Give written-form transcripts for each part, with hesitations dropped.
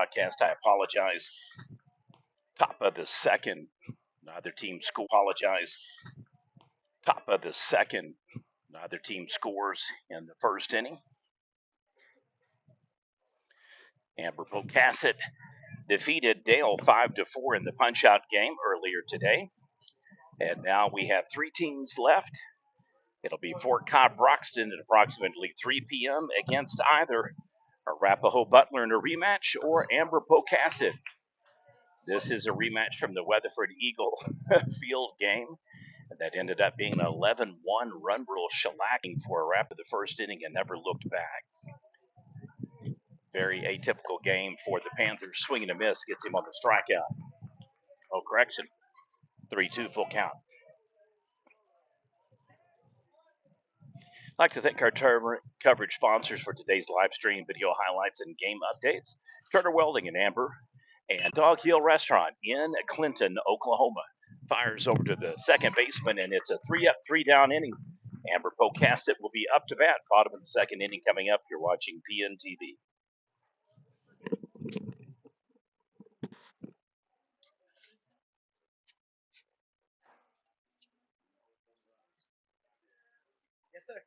broadcast. I apologize. Top of the second. Neither team apologize. Top of the second. Neither team scores in the first inning. Amber Pocasset defeated Dale 5-4 in the punch-out game earlier today. And now we have three teams left. It'll be Fort Cobb Broxton at approximately 3 p.m. against either Arapaho Butler in a rematch or Amber Pocasset. This is a rematch from the Weatherford Eagle field game that ended up being an 11-1 run rule shellacking for Arapaho the first inning and never looked back. Very atypical game for the Panthers. Swing and a miss gets him on the strikeout. Oh, correction. 3-2 full count. I'd like to thank our coverage sponsors for today's live stream, video highlights, and game updates. Turner Welding in Amber and Dog Hill Restaurant in Clinton, Oklahoma. Fires over to the second baseman, and it's a 3-up, 3-down inning. Amber Pocasset will be up to bat. Bottom of the second inning coming up. You're watching PNTV. Yes, sir.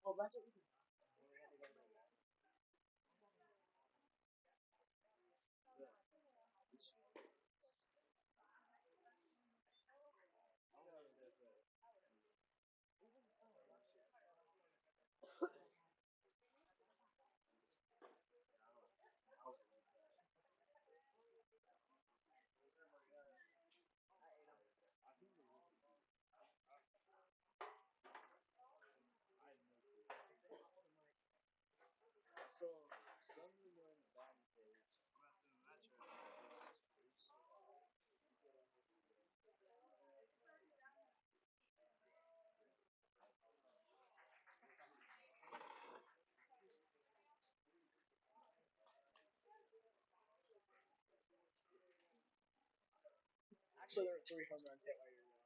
Well, that's what we can. Actually, there were 3 home runs hit while you were gone.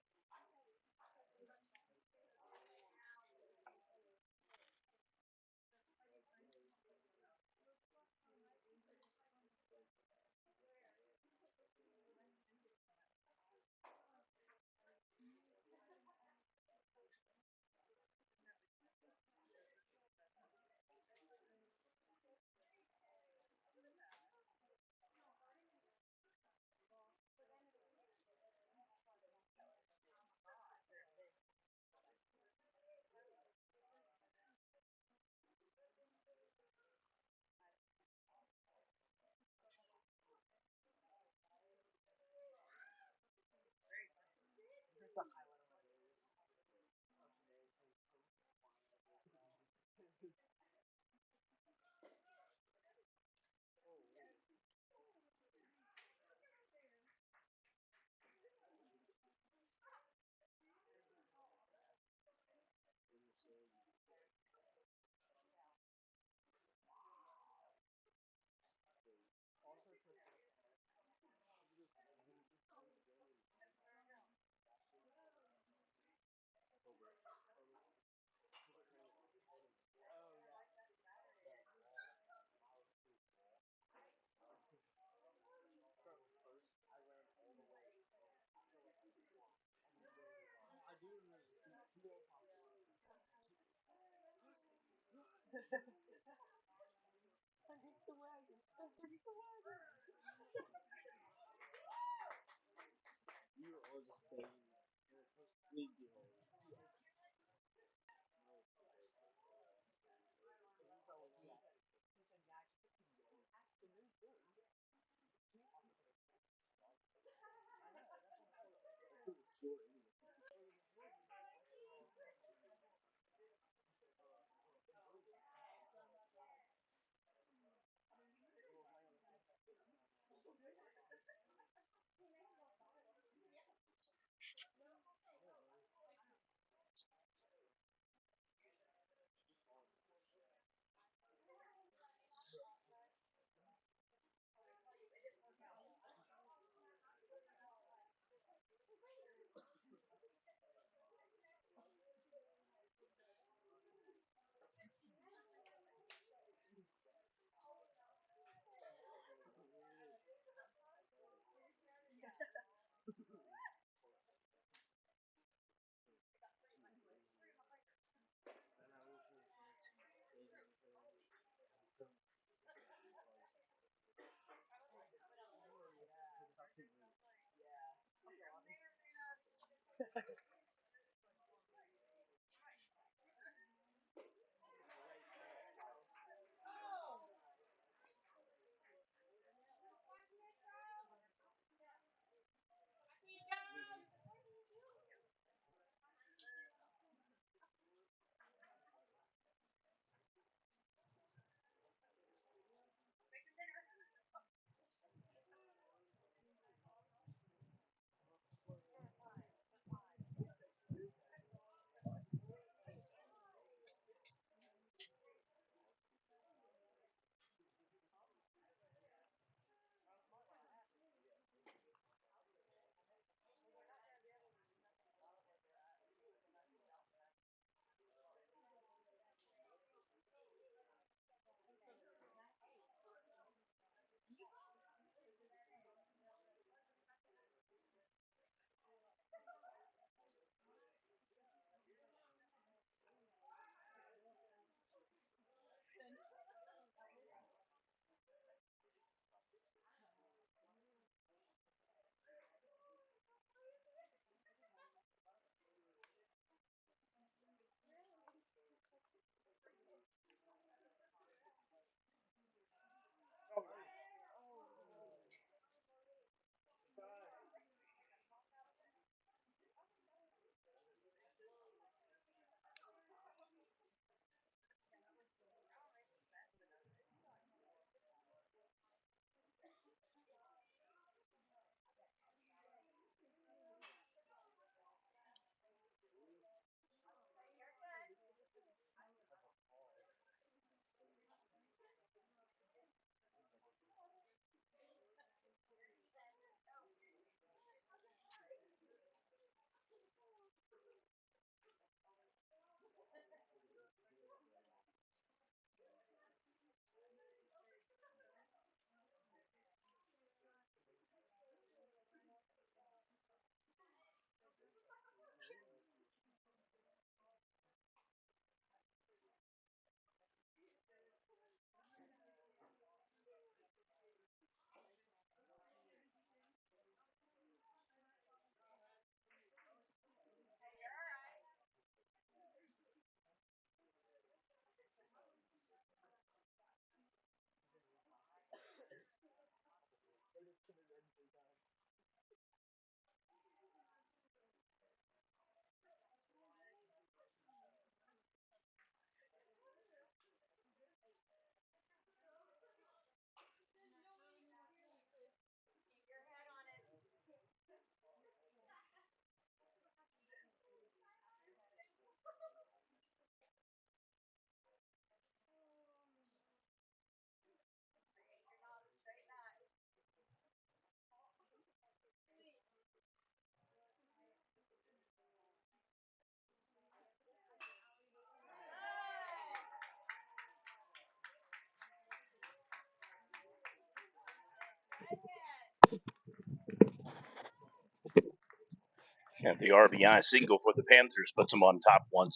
And the RBI single for the Panthers puts them on top 1-0.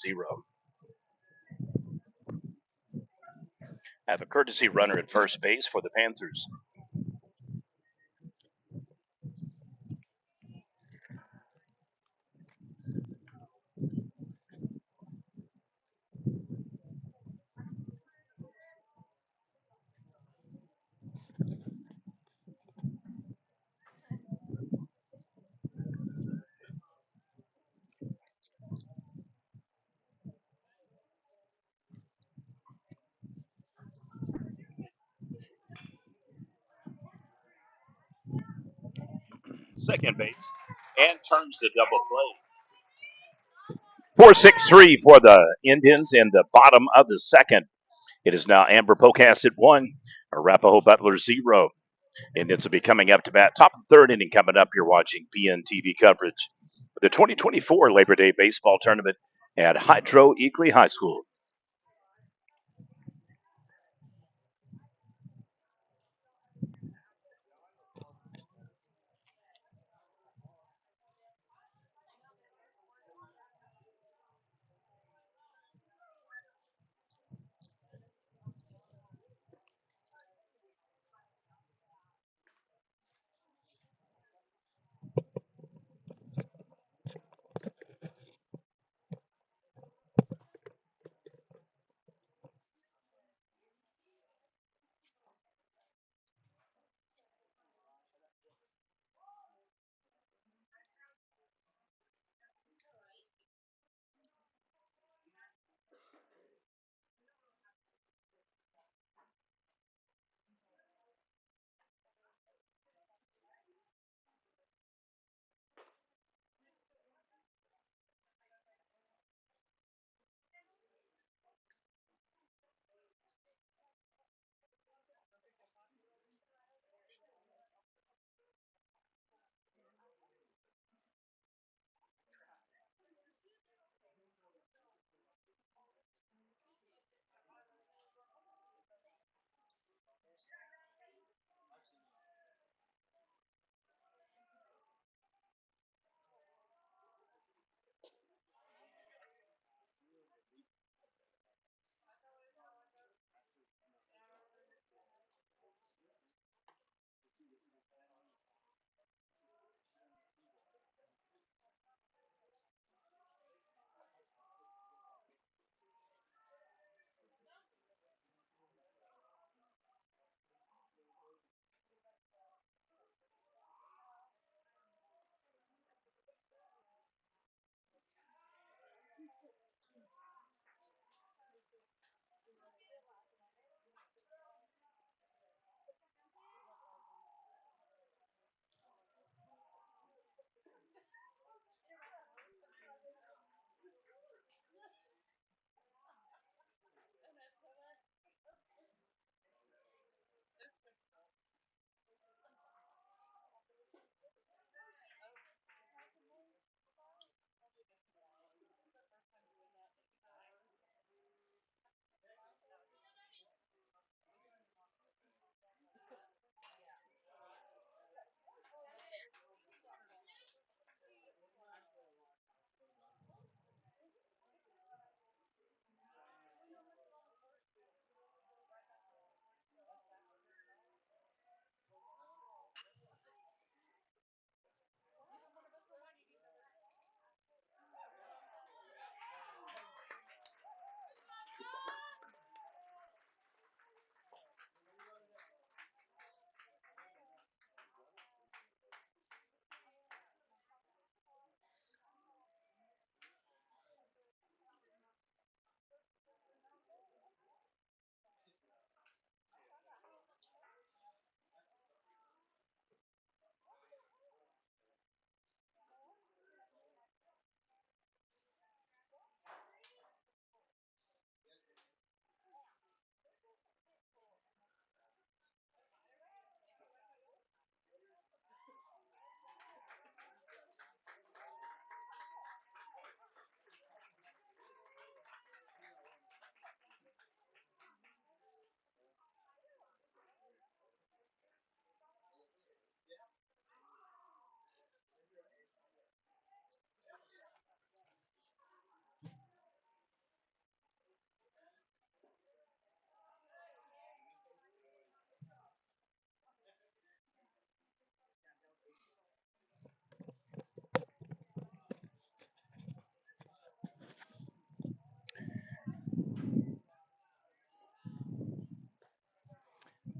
Have a courtesy runner at first base for the Panthers. Second base and turns the double play. 4-6-3 for the Indians in the bottom of the second. It is now Amber Pocasset 1, Arapaho Butler 0. Indians will be coming up to bat. Top of the third inning coming up. You're watching BNTV coverage for the 2024 Labor Day Baseball Tournament at Hydro Eakley High School.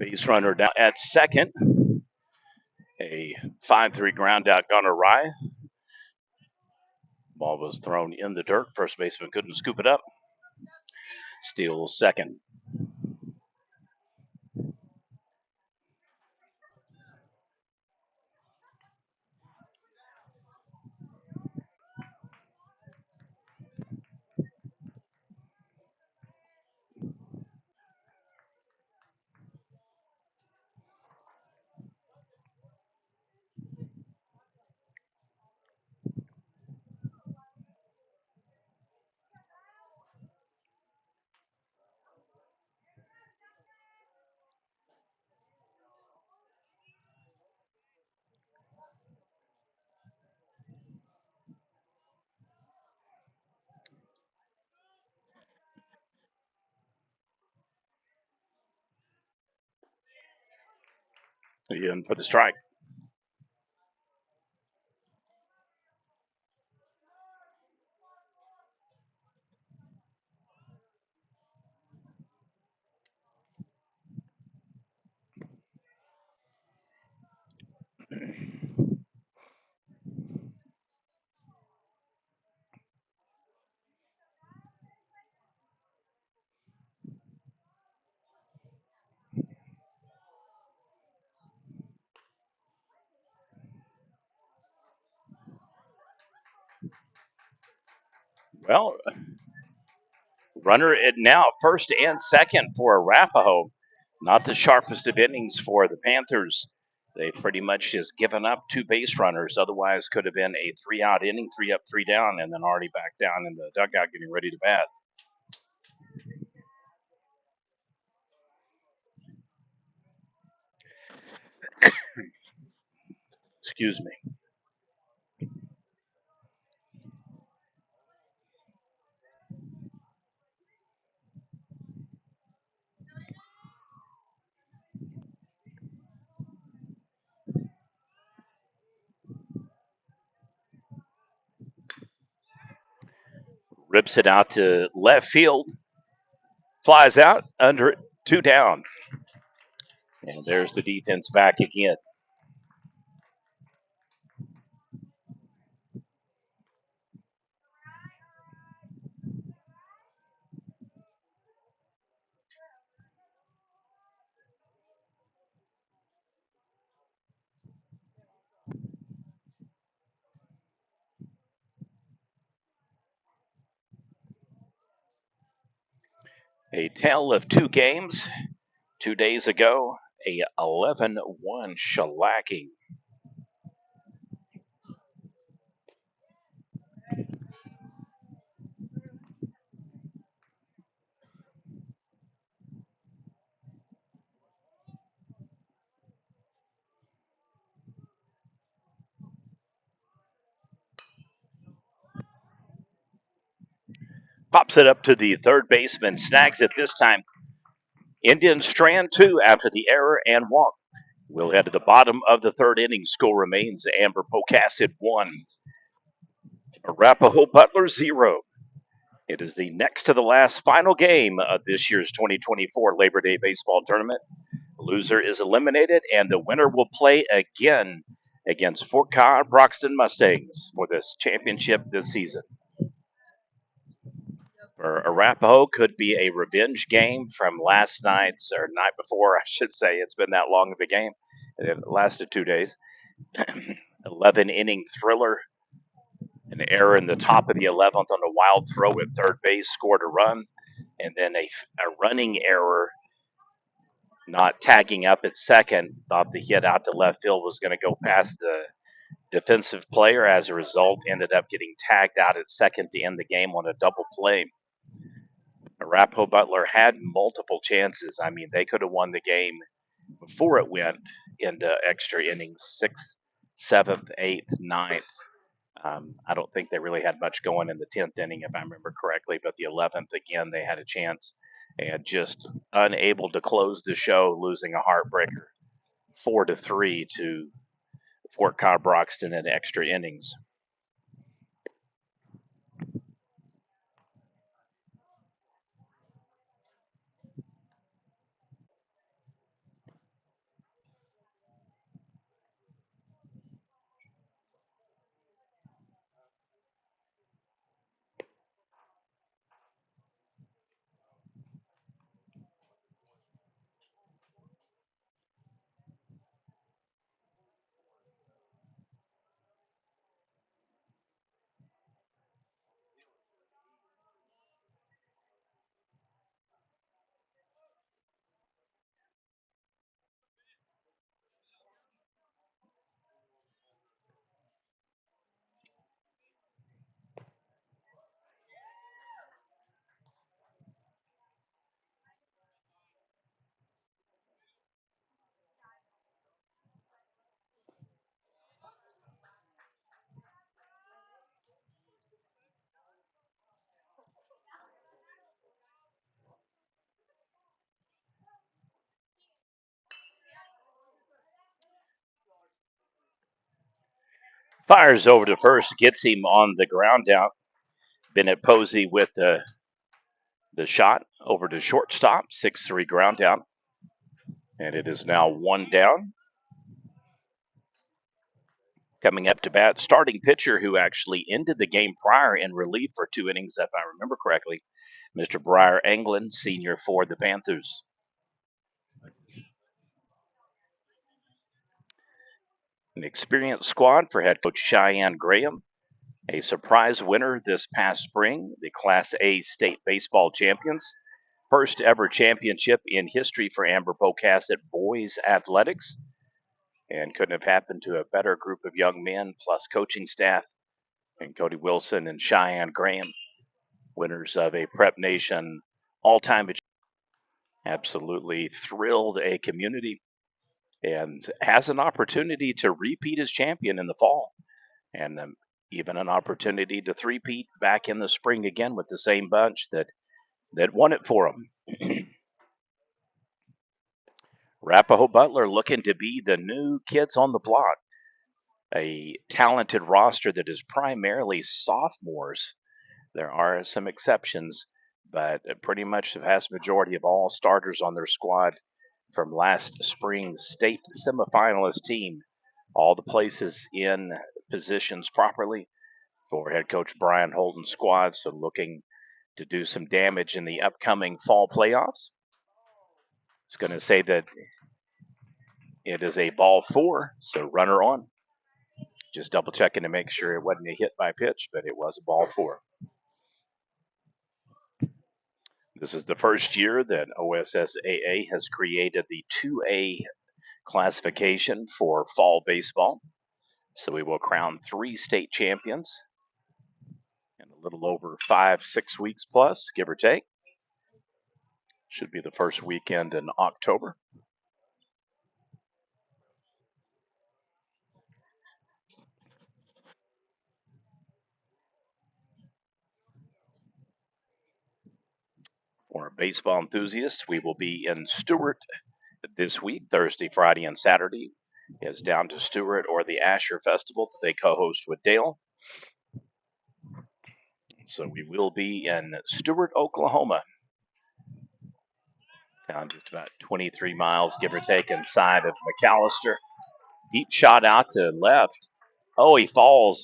Base runner down at second. A 5-3 ground out gone awry. Ball was thrown in the dirt. First baseman couldn't scoop it up. Steal second. In for the strike. Well, runner at now first and second for Arapaho. Not the sharpest of innings for the Panthers. They pretty much just given up two base runners. Otherwise, could have been a 3-out inning, 3 up, 3 down, and then already back down in the dugout getting ready to bat. Excuse me. Rips it out to left field. Flies out under it, 2 down. And there's the defense back again. A tale of two games. 2 days ago, a 11-1 shellacking. Pops it up to the third baseman, snags it this time. Indians strand two after the error and walk. We'll head to the bottom of the third inning. Score remains Amber Pocasset 1, Arapaho Butler 0. It is the next to the last final game of this year's 2024 Labor Day Baseball Tournament. The loser is eliminated, and the winner will play again against Fort Cobb Broxton Mustangs for this championship this season. For Arapaho, could be a revenge game from last night's or night before, I should say. It's been that long of a game. It lasted 2 days. 11 inning thriller. An error in the top of the 11th on a wild throw at third base, scored a run, and then a running error, not tagging up at second. Thought the hit out to left field was going to go past the defensive player. As a result, ended up getting tagged out at second to end the game on a double play. Arapaho Butler had multiple chances. I mean, they could have won the game before it went into extra innings, sixth, seventh, eighth, ninth. I don't think they really had much going in the 10th inning, if I remember correctly, but the 11th, again, they had a chance and just unable to close the show, losing a heartbreaker 4-3 to Fort Cobb Broxton in extra innings. Fires over to first, gets him on the ground out. Bennett Posey with the shot over to shortstop, 6-3 ground out. And it is now one down. Coming up to bat, starting pitcher who actually ended the game prior in relief for 2 innings, if I remember correctly, Mr. Briar Anglin, senior for the Panthers. An experienced squad for head coach Cheyenne Graham, a surprise winner this past spring, the Class A state baseball champions. First ever championship in history for Amber Pocasset boys athletics. And couldn't have happened to a better group of young men plus coaching staff. And Cody Wilson and Cheyenne Graham, winners of a Prep Nation all-time, absolutely thrilled a community and has an opportunity to repeat as champion in the fall. And even an opportunity to three-peat back in the spring again with the same bunch that won it for them. Arapaho Butler looking to be the new kids on the block. A talented roster that is primarily sophomores. There are some exceptions, but pretty much the vast majority of all starters on their squad from last spring's state semifinalist team. All the places in positions properly for head coach Brian Holden's squad, so looking to do some damage in the upcoming fall playoffs. It's going to say that it is a ball four, so runner on. Just double checking to make sure it wasn't a hit by pitch, but it was a ball four. This is the first year that OSSAA has created the 2A classification for fall baseball. So we will crown 3 state champions in a little over 5-6 weeks plus, give or take. Should be the first weekend in October. For baseball enthusiasts, we will be in Stewart this week, Thursday, Friday, and Saturday. Is down to Stewart or the Asher Festival that they co-host with Dale. So we will be in Stewart, Oklahoma. Down just about 23 miles, give or take, inside of McAllister. Deep shot out to left. Oh, he falls.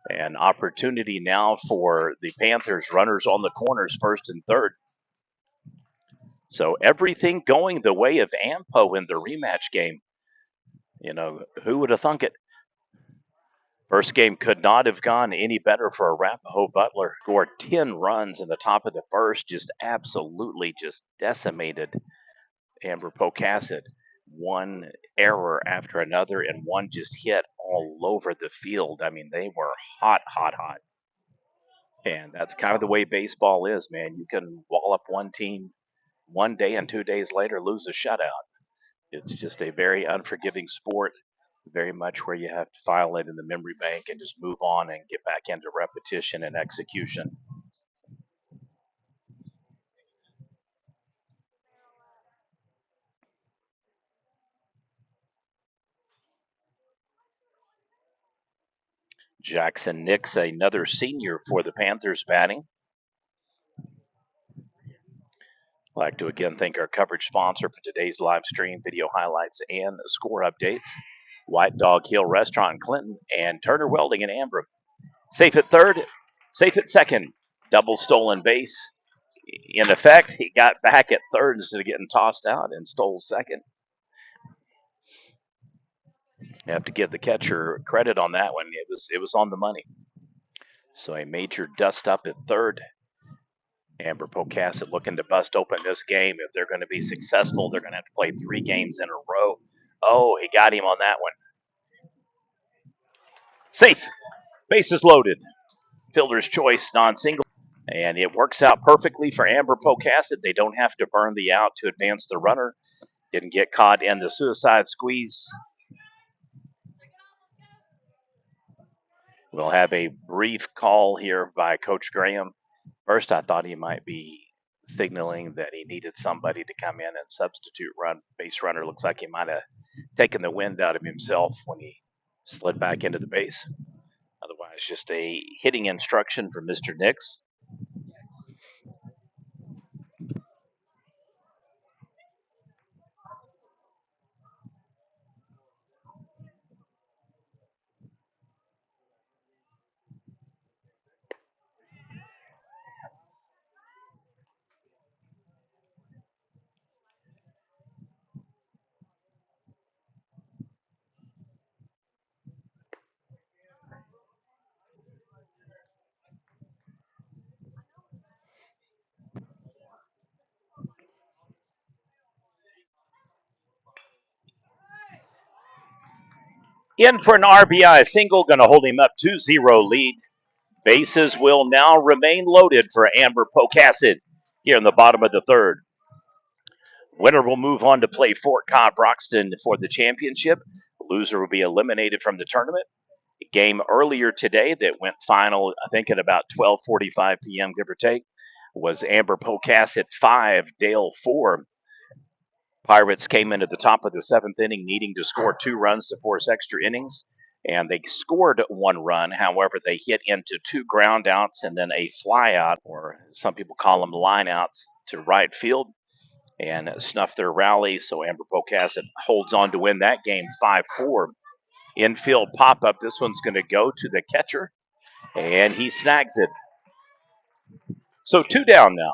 An opportunity now for the Panthers, runners on the corners, first and third. So everything going the way of Ampo in the rematch game. You know, who would have thunk it? First game could not have gone any better for Arapaho Butler. Scored 10 runs in the top of the first, just absolutely just decimated Amber Pocasset. One error after another, and one just hit all over the field. I mean, they were hot, hot, hot. And that's kind of the way baseball is, man. You can wall up one team one day and 2 days later lose a shutout. It's just a very unforgiving sport, very much where you have to file it in the memory bank and just move on and get back into repetition and execution. Jackson Nix, another senior for the Panthers batting. I'd like to again thank our coverage sponsor for today's live stream, video highlights, and score updates. White Dog Hill Restaurant in Clinton and Turner Welding in Ambrim. Safe at third, safe at second. Double stolen base. In effect, he got back at third instead of getting tossed out and stole second. You have to give the catcher credit on that one. It was on the money. So a major dust up at third. Amber Pocasset looking to bust open this game. If they're going to be successful, they're going to have to play 3 games in a row. Oh, he got him on that one. Safe. Bases loaded. Fielder's choice, non-single. And it works out perfectly for Amber Pocasset. They don't have to burn the out to advance the runner. Didn't get caught in the suicide squeeze. We'll have a brief call here by Coach Graham. First, I thought he might be signaling that he needed somebody to come in and substitute run. Base runner looks like he might have taken the wind out of himself when he slid back into the base. It's just a hitting instruction from Mr. Nix. In for an RBI single, going to hold him up 2-0 lead. Bases will now remain loaded for Amber Pocasset here in the bottom of the third. Winner will move on to play Fort Cobb Broxton for the championship. Loser will be eliminated from the tournament. A game earlier today that went final, I think, at about 12:45 p.m., give or take, was Amber Pocasset 5, Dale 4. Pirates came in at the top of the seventh inning, needing to score 2 runs to force extra innings, and they scored 1 run. However, they hit into 2 ground outs and then a fly out, or some people call them line outs, to right field and snuffed their rally. So Amber Pocasset holds on to win that game 5-4. Infield pop up. This one's going to go to the catcher, and he snags it. So 2 down now.